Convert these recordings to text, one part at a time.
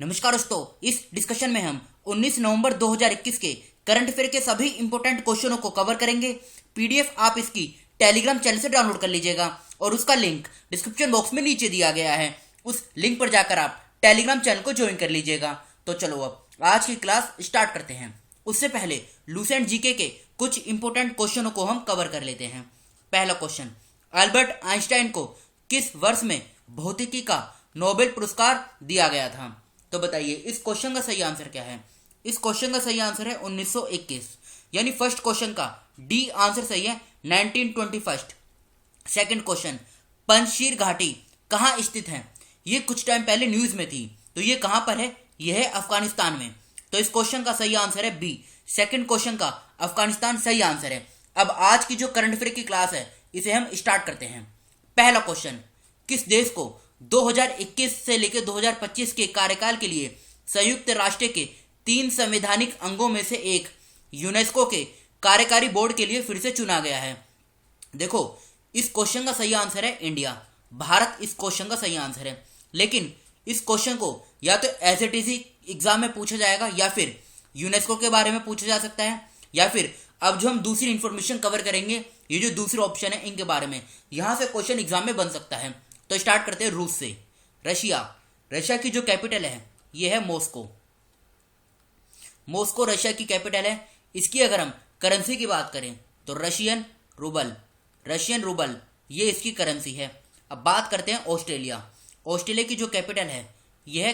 नमस्कार दोस्तों, इस डिस्कशन में हम 19 नवंबर 2021 के करंट अफेयर के सभी इंपॉर्टेंट क्वेश्चनों को कवर करेंगे। पीडीएफ आप इसकी टेलीग्राम चैनल से डाउनलोड कर लीजिएगा और उसका लिंक डिस्क्रिप्शन बॉक्स में नीचे दिया गया है। उस लिंक पर जाकर आप टेलीग्राम चैनल को ज्वाइन कर लीजिएगा। तो चलो अब आज की क्लास स्टार्ट करते हैं। उससे पहले लूसेंट जीके के कुछ इंपॉर्टेंट क्वेश्चनों को हम कवर कर लेते हैं। पहला क्वेश्चन, अल्बर्ट आइंस्टाइन को किस वर्ष में भौतिकी का नोबेल पुरस्कार दिया गया था? तो बताइए इस क्वेश्चन का सही आंसर क्या है? इस क्वेश्चन का सही आंसर है 1921, यानी फर्स्ट क्वेश्चन का डी आंसर सही है 1921। सेकंड क्वेश्चन, पंजशीर घाटी कहाँ स्थित है? ये कुछ टाइम पहले न्यूज में थी, तो ये कहाँ पर है? यह है अफगानिस्तान में। तो इस क्वेश्चन का सही आंसर है बी, सेकंड क्वेश्चन का अफगानिस्तान सही आंसर है। अब आज की जो करंट अफेयर की क्लास है इसे हम स्टार्ट करते हैं। पहला क्वेश्चन, किस देश को 2021 से लेकर 2025 के कार्यकाल के लिए संयुक्त राष्ट्र के 3 संवैधानिक अंगों में से एक यूनेस्को के कार्यकारी बोर्ड के लिए फिर से चुना गया है? देखो इस क्वेश्चन का सही आंसर है इंडिया, भारत इस क्वेश्चन का सही आंसर है। लेकिन इस क्वेश्चन को या तो एज इट इज एग्जाम में पूछा जाएगा, या फिर यूनेस्को के बारे में पूछा जा सकता है, या फिर अब जो हम दूसरी इंफॉर्मेशन कवर करेंगे, ये जो दूसरे ऑप्शन है इनके बारे में, यहां से क्वेश्चन एग्जाम में बन सकता है। तो स्टार्ट करते हैं रूस से। रशिया की जो कैपिटल है ये है मॉस्को। मॉस्को रशिया की कैपिटल है। इसकी अगर हम करेंसी की बात करें तो रशियन रूबल ये इसकी करेंसी है। अब बात करते हैं ऑस्ट्रेलिया की जो कैपिटल है यह है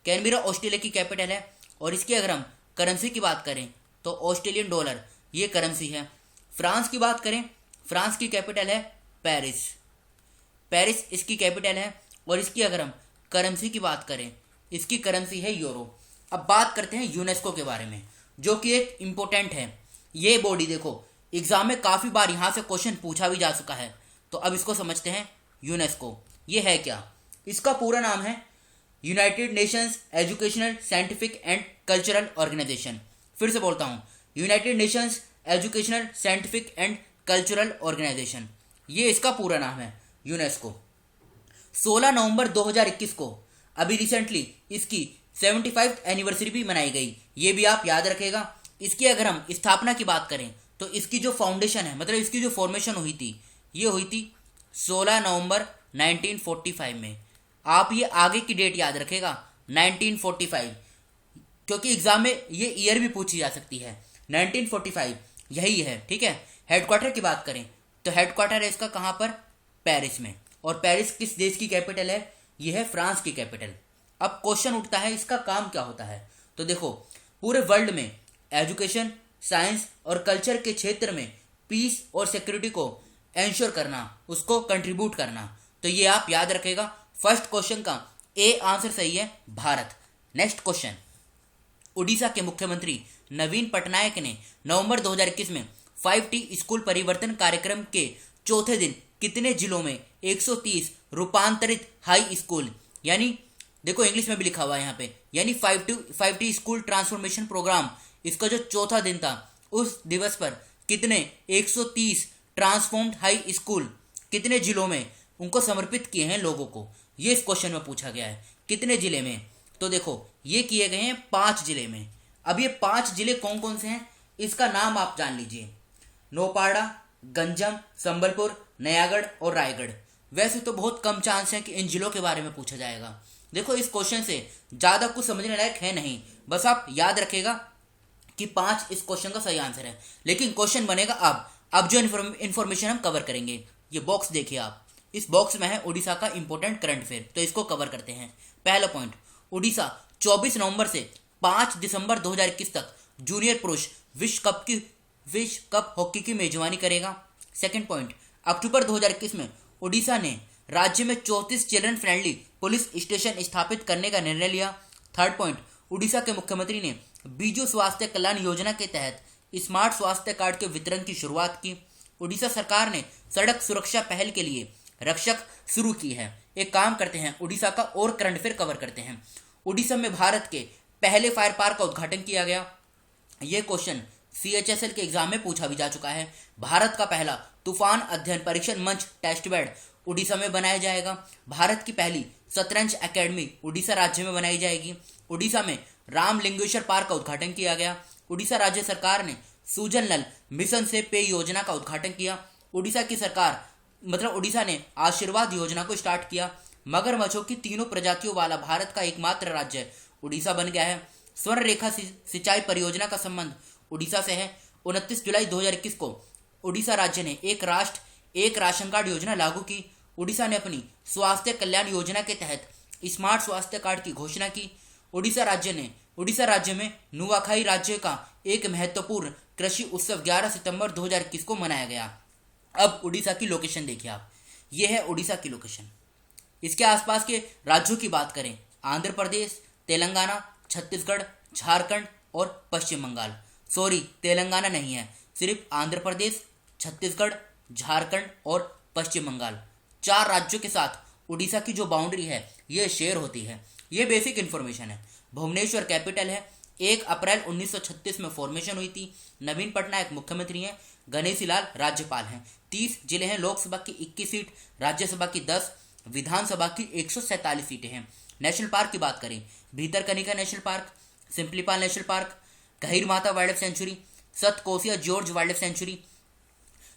कैनबेरा ऑस्ट्रेलिया की कैपिटल है। और इसकी अगर हम करेंसी की बात करें तो ऑस्ट्रेलियन डॉलर ये करेंसी है। फ्रांस की बात करें, फ्रांस की कैपिटल है पेरिस इसकी कैपिटल है। और इसकी अगर हम करेंसी की बात करें, इसकी करेंसी है यूरो। अब बात करते हैं यूनेस्को के बारे में, जो कि एक इम्पोर्टेंट है। ये बॉडी देखो एग्जाम में काफ़ी बार यहाँ से क्वेश्चन पूछा भी जा चुका है। तो अब इसको समझते हैं। यूनेस्को ये है क्या? इसका पूरा नाम है United Nations Educational Scientific and Cultural Organization. फिर से बोलता हूँ, United Nations Educational Scientific and Cultural Organization, ये इसका पूरा नाम है यूनेस्को। 16 नवंबर 2021 को अभी रिसेंटली इसकी 75th एनिवर्सरी भी मनाई गई, ये भी आप याद रखेगा। इसकी अगर हम स्थापना की बात करें तो इसकी जो फाउंडेशन है, मतलब इसकी जो फॉर्मेशन हुई थी, ये हुई थी 16 नवंबर 1945 में। आप ये आगे की डेट याद रखेगा 1945, क्योंकि एग्जाम में ये ईयर भी पूछी जा सकती है। 1945 यही है, ठीक है। हेडक्वार्टर की बात करें तो हेडक्वार्टर है इसका कहाँ पर? पेरिस में। और पेरिस किस देश की कैपिटल है? ये है फ्रांस की कैपिटल। अब क्वेश्चन उठता है इसका काम क्या होता है? तो देखो पूरे वर्ल्ड में एजुकेशन, साइंस और कल्चर के क्षेत्र में पीस और सिक्योरिटी को एंश्योर करना, उसको कंट्रीब्यूट करना। तो ये आप याद रखेगा। फर्स्ट क्वेश्चन का ए आंसर सही है भारत। नेक्स्ट क्वेश्चन, उड़ीसा के मुख्यमंत्री नवीन पटनायक ने नवंबर 2021 में 5T स्कूल परिवर्तन कार्यक्रम के चौथे दिन कितने जिलों में 130 रूपांतरित हाई स्कूल, यानी देखो इंग्लिश में भी लिखा हुआ है यहाँ पे, यानी 5T स्कूल ट्रांसफॉर्मेशन प्रोग्राम, इसका जो चौथा दिन था उस दिवस पर कितने 130 ट्रांसफॉर्म्ड हाई स्कूल कितने जिलों में उनको समर्पित किए हैं लोगों को? ये इस क्वेश्चन में पूछा गया है। कितने जिले में? तो देखो ये किए गए हैं 5 जिले में। अब ये 5 जिले कौन कौन से हैं इसका नाम आप जान लीजिए। नौपाड़ा, गंजम, संबलपुर, नयागढ़ और रायगढ़। वैसे तो बहुत कम चांस है कि इन जिलों के बारे में पूछा जाएगा। देखो इस क्वेश्चन से ज़्यादा कुछ समझने लायक है नहीं, बस आप याद रखेगा कि 5 इस क्वेश्चन का सही आंसर है। लेकिन क्वेश्चन बनेगा अब जो इन्फॉर्मेशन हम कवर करेंगे, ये बॉक्स देखिए आप, इस बॉक्स में है उड़ीसा का इंपॉर्टेंट करंट अफेयर। तो इसको कवर करते हैं। पहला पॉइंट, उड़ीसा 24 नवंबर से 5 दिसंबर 2021 तक जूनियर पुरुष विश्व कप हॉकी की मेजबानी करेगा। सेकंड पॉइंट, अक्टूबर 2021 में उड़ीसा ने राज्य में 34 चिल्ड्रन फ्रेंडली पुलिस स्टेशन स्थापित करने का निर्णय लिया। थर्ड पॉइंट, उड़ीसा के मुख्यमंत्री ने बीजू स्वास्थ्य कल्याण योजना के तहत स्मार्ट स्वास्थ्य कार्ड के वितरण की शुरुआत की। उड़ीसा सरकार ने सड़क सुरक्षा पहल के लिए रक्षक शुरू की है। एक काम करते हैं, उड़ीसा का और करंट अफेयर कवर करते हैं। उड़ीसा में भारत के पहले फायर पार्क का उद्घाटन किया गया। यह क्वेश्चन CHSL के एग्जाम में पूछा भी जा चुका है। भारत का पहला तूफान अध्ययन परीक्षण मंच टेस्ट बेड उड़ीसा में बनाया जाएगा। भारत की पहली शतरंज एकेडमी उड़ीसा राज्य में बनाई जाएगी। उड़ीसा में रामलिंगेश्वर पार्क का उद्घाटन किया गया। उड़ीसा राज्य सरकार ने सुजल नल मिशन से पेय योजना का उद्घाटन किया। उड़ीसा की सरकार उड़ीसा ने आशीर्वाद योजना को स्टार्ट किया। मगरमच्छों की तीनों प्रजातियों वाला भारत का एकमात्र राज्य उड़ीसा बन गया है। स्वर्ण रेखा सिंचाई परियोजना का संबंध उड़ीसा से है। 29 जुलाई 2021 को उड़ीसा राज्य ने एक राष्ट्र एक राशन कार्ड योजना लागू की। उड़ीसा ने अपनी स्वास्थ्य कल्याण योजना के तहत स्मार्ट स्वास्थ्य कार्ड की घोषणा की। उड़ीसा राज्य में नुआखाई राज्य का एक महत्वपूर्ण कृषि उत्सव 11 सितंबर 2021 को मनाया गया। अब उड़ीसा की लोकेशन देखिए आप, ये है उड़ीसा की लोकेशन। इसके आसपास के राज्यों की बात करें, आंध्र प्रदेश, तेलंगाना, छत्तीसगढ़, झारखंड और पश्चिम बंगाल। सॉरी, तेलंगाना नहीं है, सिर्फ आंध्र प्रदेश, छत्तीसगढ़, झारखंड और पश्चिम बंगाल, 4 राज्यों के साथ उड़ीसा की जो बाउंड्री है ये शेयर होती है। ये बेसिक इन्फॉर्मेशन है। भुवनेश्वर कैपिटल है। 1 अप्रैल 1936 में फॉर्मेशन हुई थी। नवीन पटनायक मुख्यमंत्री हैं। गणेशी लाल राज्यपाल हैं। 30 जिले हैं। लोकसभा की 21 सीट, राज्यसभा की 10, विधानसभा की 147 सीटें हैं। नेशनल पार्क की बात करें, Bhitarkanika national park, Similipal national park, Gahirmatha wild life sanctuary, Satkosia George wild life sanctuary.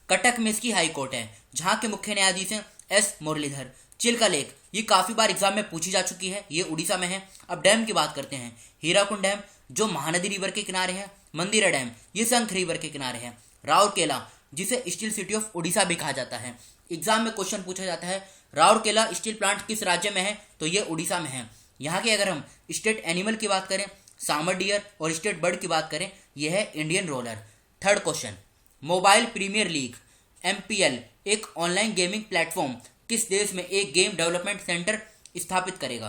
Cuttack में इसकी हाई कोर्ट है, जहां के मुख्य न्यायाधीश हैं एस मुरलीधर। चिल्का लेक, ये काफी बार एग्जाम में पूछी जा चुकी है, ये उड़ीसा में है। अब डैम की बात करते हैं। हीराकुंड डैम जो महानदी रिवर के किनारे है। मंदिरा डैम ये शंख रिवर के किनारे है। राउरकेला जिसे स्टील सिटी ऑफ उड़ीसा भी कहा जाता है। एग्जाम में क्वेश्चन पूछा जाता है राउरकेला स्टील प्लांट किस राज्य में है, तो ये उड़ीसा में है। यहाँ के अगर हम स्टेट एनिमल की बात करें, सामर डियर, और स्टेट बर्ड की बात करें, यह है Indian roller. Third question, Mobile Premier League MPL एक ऑनलाइन गेमिंग प्लेटफॉर्म किस देश में एक गेम डेवलपमेंट सेंटर स्थापित करेगा,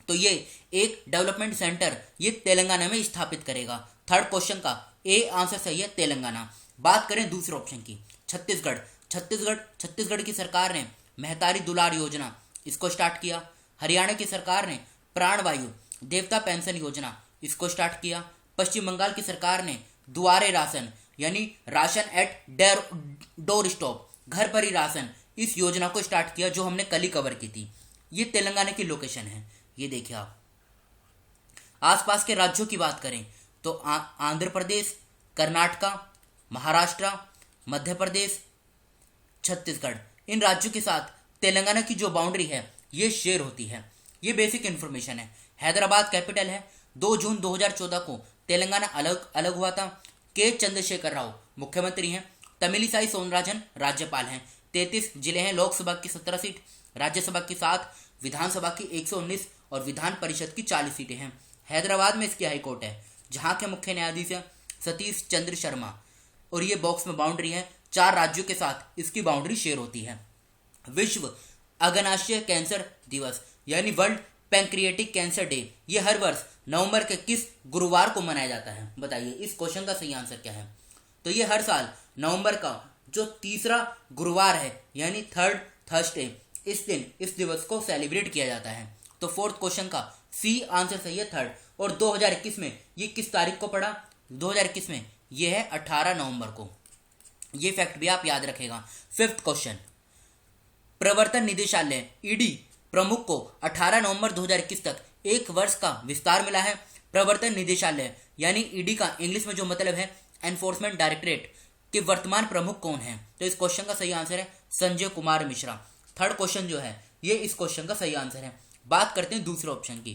तो ये एक डेवलपमेंट सेंटर ये तेलंगाना में स्थापित करेगा। थर्ड क्वेश्चन का ए आंसर सही है, तेलंगाना। बात करें दूसरे ऑप्शन की, छत्तीसगढ़ की सरकार ने महतारी दुलार योजना इसको स्टार्ट किया। हरियाणा की सरकार ने प्राणवायु देवता पेंशन योजना इसको स्टार्ट किया। पश्चिम बंगाल की सरकार ने दुआरे राशन यानी राशन एट डोर स्टॉप, घर पर ही राशन, इस योजना को स्टार्ट किया जो हमने कल ही कवर की थी। ये तेलंगाना की लोकेशन है, ये देखिए आप। आसपास के राज्यों की बात करें तो आंध्र प्रदेश, कर्नाटका, महाराष्ट्र, मध्य प्रदेश, छत्तीसगढ़, इन राज्यों के साथ तेलंगाना की जो बाउंड्री है ये शेयर होती है। ये बेसिक इन्फॉर्मेशन है। हैदराबाद कैपिटल है। 2 जून 2014 को तेलंगाना अलग हुआ था। के चंद्रशेखर राव मुख्यमंत्री हैं। तमिलिसाई सौंदरराजन राज्यपाल हैं। 33 जिले हैं। लोकसभा की 17 सीट, राज्यसभा की 7, विधानसभा की 119 और विधान परिषद की 40 सीटें हैं। हैदराबाद में इसकी हाईकोर्ट है, जहां के मुख्य न्यायाधीश हैं सतीश चंद्र शर्मा। और ये बॉक्स में बाउंड्री है, 4 राज्यों के साथ इसकी बाउंड्री शेयर होती है। विश्व अग्नाशय कैंसर दिवस यानी वर्ल्ड पैंक्रियाटिक कैंसर डे, ये हर वर्ष नवंबर के किस गुरुवार को मनाया जाता है, बताइए। इस क्वेश्चन का सही आंसर क्या है, तो ये हर साल नवंबर का जो तीसरा गुरुवार है यानी थर्ड थर्सडे, इस दिन इस दिवस को सेलिब्रेट किया जाता है। तो फोर्थ क्वेश्चन का सी आंसर सही है, थर्ड। और 2021 में ये किस तारीख को पड़ा, 2021 में ये है 18 नवंबर को। ये फैक्ट भी आप याद रखेगा। फिफ्थ क्वेश्चन, प्रवर्तन निदेशालय ईडी प्रमुख को 18 नवंबर 2021 तक 1 वर्ष का विस्तार मिला है। प्रवर्तन निदेशालय यानी ईडी का इंग्लिश में जो मतलब है एनफोर्समेंट डायरेक्टरेट के वर्तमान प्रमुख कौन है, तो इस क्वेश्चन का सही आंसर है संजय कुमार मिश्रा। थर्ड क्वेश्चन जो है ये इस क्वेश्चन का सही आंसर है। बात करते हैं दूसरे ऑप्शन की,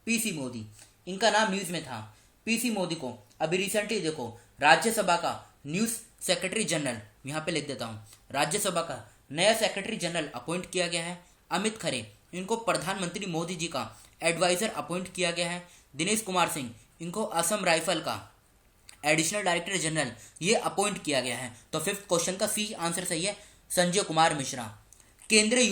पीसी मोदी, इनका नाम न्यूज में था। पीसी मोदी को अभी रिसेंटली देखो राज्यसभा का न्यूज सेक्रेटरी जनरल, यहाँ पे लिख देता हूँ, राज्यसभा का नया सेक्रेटरी जनरल अपॉइंट किया गया है। अमित खरे, इनको प्रधानमंत्री मोदी जी का एडवाइजर अपॉइंट किया गया है। दिनेश कुमार सिंह, इनको असम राइफल का एडिशनल डायरेक्टर जनरल ये अपॉइंट किया गया है। तो फिफ्थ क्वेश्चन का सी आंसर सही है, संजय कुमार मिश्रा। केंद्रीय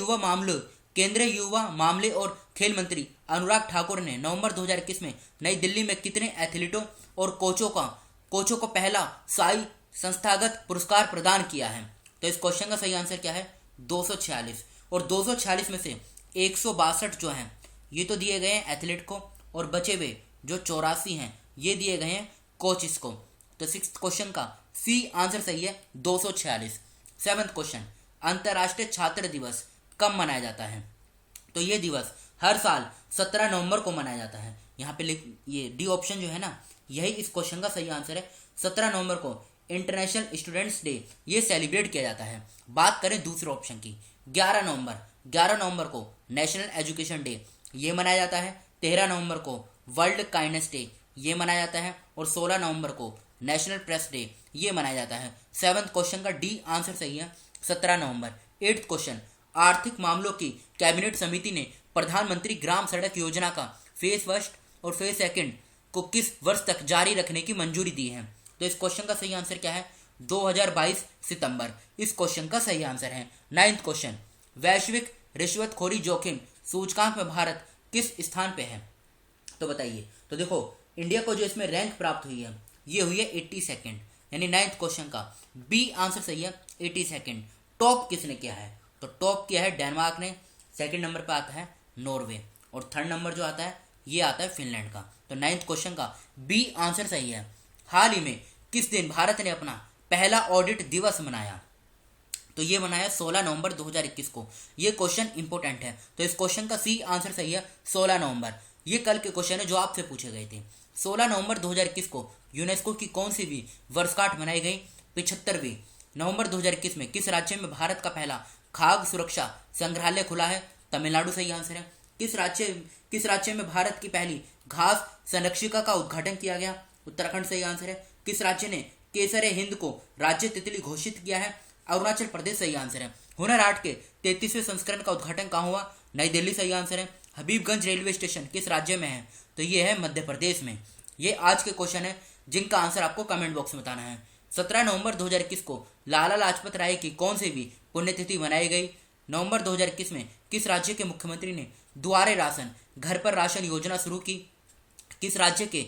युवा मामले और खेल मंत्री अनुराग ठाकुर ने नवंबर 2021 में नई दिल्ली में कितने एथलीटों और कोचों को पहला साई संस्थागत पुरस्कार प्रदान किया है, तो इस क्वेश्चन का सही आंसर क्या है, 246। और 246 में से 162 जो हैं ये तो दिए गए हैं एथलीट को, और बचे हुए जो 84 हैं ये दिए गए हैं कोचिस को। तो सिक्स क्वेश्चन का सी आंसर सही है, 246। सेवंथ क्वेश्चन, अंतर्राष्ट्रीय छात्र दिवस कब मनाया जाता है? तो ये दिवस हर साल 17 नवंबर को मनाया जाता है। यहाँ पे लिख, ये डी ऑप्शन जो है ना, यही इस क्वेश्चन का सही आंसर है। 17 नवंबर को इंटरनेशनल स्टूडेंट्स डे ये सेलिब्रेट किया जाता है। बात करें दूसरे ऑप्शन की, 11 नवंबर को नेशनल एजुकेशन डे ये मनाया जाता है। 13 नवंबर को वर्ल्ड काइंडनेस डे ये मनाया जाता है और 16 नवंबर को नेशनल प्रेस डे ये मनाया जाता है। 7th क्वेश्चन का डी आंसर सही है, 17 नवंबर। 8th क्वेश्चन, आर्थिक मामलों की कैबिनेट समिति ने प्रधानमंत्री ग्राम सड़क योजना का फेज फर्स्ट और फेज सेकंड को किस वर्ष तक जारी रखने की मंजूरी दी है? तो इस क्वेश्चन का सही आंसर क्या है? 2022 सितंबर इस क्वेश्चन का सही आंसर है। 9th क्वेश्चन, वैश्विक रिश्वतखोरी जोखिम सूचकांक में भारत किस स्थान पे है? तो बताइए। तो देखो, इंडिया को जो इसमें रैंक प्राप्त हुई है ये हुई है 82nd, यानी 9th क्वेश्चन का बी आंसर सही है, 82nd। टॉप किसने किया है? तो टॉप किया है डेनमार्क ने, सेकंड नंबर पे आता है नॉर्वे और थर्ड नंबर जो आता है ये आता है फिनलैंड का। तो 9th क्वेश्चन का बी आंसर सही है। हाल ही में किस दिन भारत ने अपना पहला ऑडिट दिवस मनाया? तो ये मनाया 16 नवंबर 2021 को। ये क्वेश्चन इंपॉर्टेंट है, तो इस क्वेश्चन का सी आंसर सही है, 16 नवंबर। ये कल के क्वेश्चन है जो आपसे पूछे गए थे। 16 नवंबर 2021 को यूनेस्को की कौन सी भी वर्षगांठ मनाई गई? 75वीं। नवंबर 2021 में किस राज्य में भारत का पहला खाद्य सुरक्षा संग्रहालय खुला है? तमिलनाडु सही आंसर है। किस राज्य में भारत की पहली घास संरक्षिका का उद्घाटन किया गया? उत्तराखंड सही आंसर है। किस राज्य ने केसरे हिंद को राज्य तितली घोषित किया है? अरुणाचल प्रदेश सही आंसर है। हुनर हाट के 33वें संस्करण का उद्घाटन कहाँ हुआ? नई दिल्ली सही आंसर है। हबीबगंज रेलवे स्टेशन किस राज्य में है? तो ये है मध्य प्रदेश में। ये आज के क्वेश्चन है जिनका आंसर आपको कमेंट बॉक्स में बताना है। 17 नवंबर 2021 को लाला लाजपत राय की कौन सी भी पुण्यतिथि मनाई गई? नवंबर 2021 में किस राज्य के मुख्यमंत्री ने दुआरे राशन घर पर राशन योजना शुरू की? किस राज्य के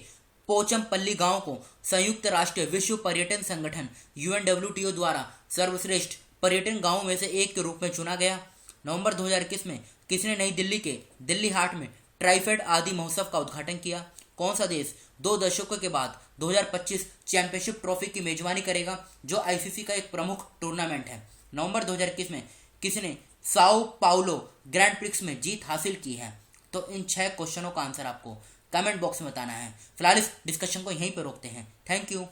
पोचमपल्ली गांव को संयुक्त राष्ट्र विश्व पर्यटन संगठन UNWTO द्वारा सर्वश्रेष्ठ पर्यटन गांवों में से एक के रूप में चुना गया? नवंबर 2021 में किसने नई दिल्ली के दिल्ली हाट में ट्राइफेड आदि महोत्सव का उद्घाटन किया? कौन सा देश 2 दशकों के बाद 2025 चैंपियनशिप ट्रॉफी की मेजबानी करेगा, जो ICC का एक प्रमुख टूर्नामेंट है? नवंबर 2021 में किसने साओ पाउलो ग्रैंड प्रिक्स में जीत हासिल की है? तो इन 6 क्वेश्चनों का आंसर आपको कमेंट बॉक्स में बताना है। फिलहाल इस डिस्कशन को यहीं पर रोकते हैं। Thank you.